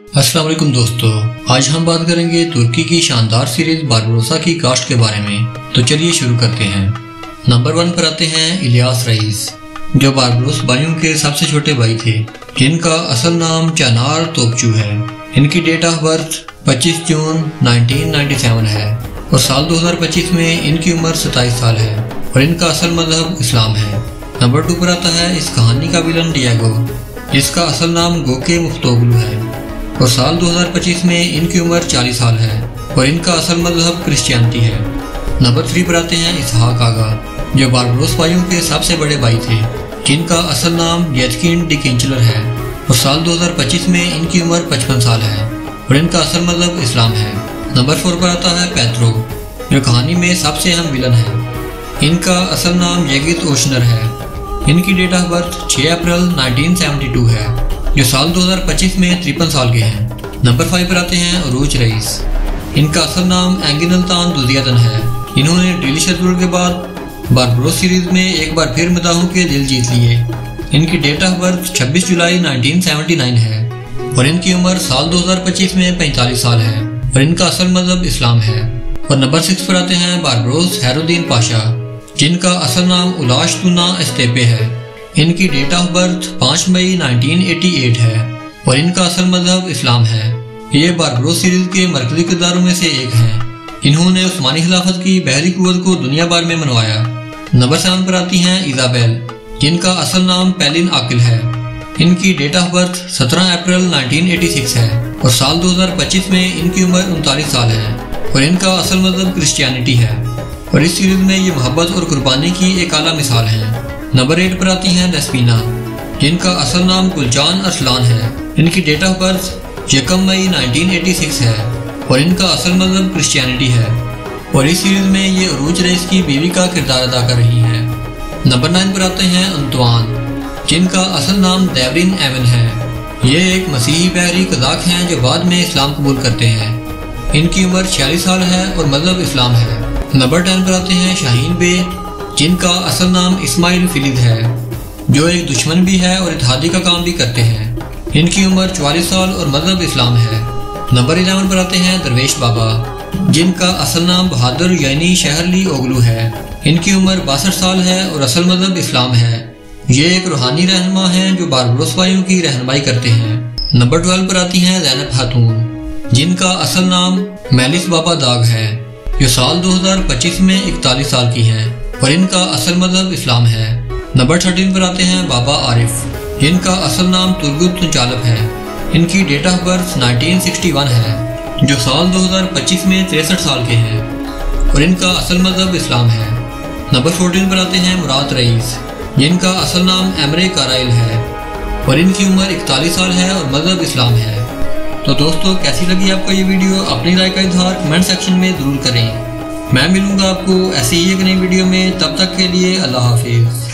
अस्सलाम वालेकुम दोस्तों, आज हम बात करेंगे तुर्की की शानदार सीरीज बारबरोसा की कास्ट के बारे में। तो चलिए शुरू करते हैं। नंबर 1 पर आते हैं इलियास रईस, जो बारबरोस भाइयों के सबसे छोटे भाई थे, जिनका असल नाम चानार तोपचू है। इनकी डेट ऑफ बर्थ 25 जून 1997 है और साल 2025 में इनकी उम्र 27 साल है और इनका असल मजहब इस्लाम है। नंबर 2 पर आता है इस कहानी का विलन डिएगो, जिसका असल नाम गोके मुफ्तोगलू है और साल 2025 में इनकी उम्र 40 साल है और इनका असल मजहब क्रिश्चियनिटी है। नंबर 3 पर आते हैं इसहाक आगा, जो बारबरोस भाइयों के सबसे बड़े भाई थे, जिनका असल नाम येतकिन डिकिंचलर है और साल 2025 में इनकी उम्र 55 साल है और इनका असल मजहब इस्लाम है। नंबर 4 पर आता है पेत्रो, जो कहानी में सबसे अहम विलन है। इनका असल नाम येगित ओशनर है। इनकी डेट ऑफ बर्थ 6 अप्रैल 1972 है, जो साल 2025 में 53 साल के हैं। नंबर 5 पर आते हैं अरूज रईस। इनका असल नाम एंगिनल्तान दुजियादन है। इन्होंने डिलीशियस रूल के बाद बारबरोस सीरीज में एक बार फिर मदाहों के दिल जीत लिए। इनकी डेट ऑफ बर्थ 26 जुलाई 1979 है और इनकी उम्र साल 2025 में 45 साल है और इनका असल मजहब इस्लाम है। और नंबर 6 पर आते हैं बारबरोस हैरुद्दीन पाशा, जिनका असल नाम उलाश तुना एस्तेपे है। इनकी डेट ऑफ बर्थ 5 मई 1988 है और इनका असल मजहब इस्लाम है। ये बारबरोस सीरीज के मरकजी किरदारों में से एक हैं। इन्होंने उस्मानी खिलाफत की बहरी कुव्वत को दुनिया भर में मनवाया। नंबर 7 पर आती हैं इजाबेल, जिनका असल नाम पेलिन आकिल है। इनकी डेट ऑफ बर्थ 17 अप्रैल 1986 है और साल 2025 में इनकी उम्र 39 साल है और इनका असल मजहब क्रिश्चियनिटी है और इस सीरीज में ये मोहब्बत और कुर्बानी की एक आला मिसाल है। नंबर 8 पर आती हैं दस्पीना, जिनका असल नाम गुलजान अरसलान है। इनकी डेट ऑफ बर्थ 1 मई 1986 है और इनका असल मजहब क्रिश्चियनिटी है और इस सीरीज में ये अरूज रईस की बीवी का किरदार अदा कर रही हैं। नंबर 9 पर आते हैं अंतवान, जिनका असल नाम देवरिन एवन है। ये एक मसीही बहरी कज़ाक हैं जो बाद में इस्लाम कबूल करते हैं। इनकी उम्र 46 साल है और मजहब इस्लाम है। नंबर 10 पर आते हैं शाहीन बे, जिनका असल नाम इस्माइल फिलिद है, जो एक दुश्मन भी है और इत्तेहादी का काम भी करते हैं। इनकी उम्र 44 साल और मजहब इस्लाम है। नंबर 11 पर आते हैं दरवेश बाबा, जिनका असल नाम बहादुर यानी शहरली ओगलू है। इनकी उम्र 62 साल है और असल मजहब इस्लाम है। ये एक रूहानी रहनुमा हैं जो बारबरोस भाइयों की रहनुमाई करते हैं। नंबर 12 पर आती हैं ज़ैनब खातून, जिनका असल नाम मेलिस बाबा दाग है, जो साल 2025 में 41 साल की हैं और इनका असल मजहब इस्लाम है। नंबर 13 पर आते हैं बाबा आरिफ, जिनका असल नाम तुर्गुत तुंचालप है। इनकी डेट ऑफ बर्थ 1961 है, जो साल 2025 में 63 साल के हैं और इनका असल मजहब इस्लाम है। नंबर 14 पर आते हैं मुराद रईस, जिनका असल नाम एमरे काराइल है और इनकी उम्र 41 साल है और मजहब इस्लाम है। तो दोस्तों, कैसी लगी आपको ये वीडियो? अपनी राय का इजहार कमेंट सेक्शन में ज़रूर करें। मैं मिलूंगा आपको ऐसी ही एक नई वीडियो में। तब तक के लिए अल्लाह हाफिज़।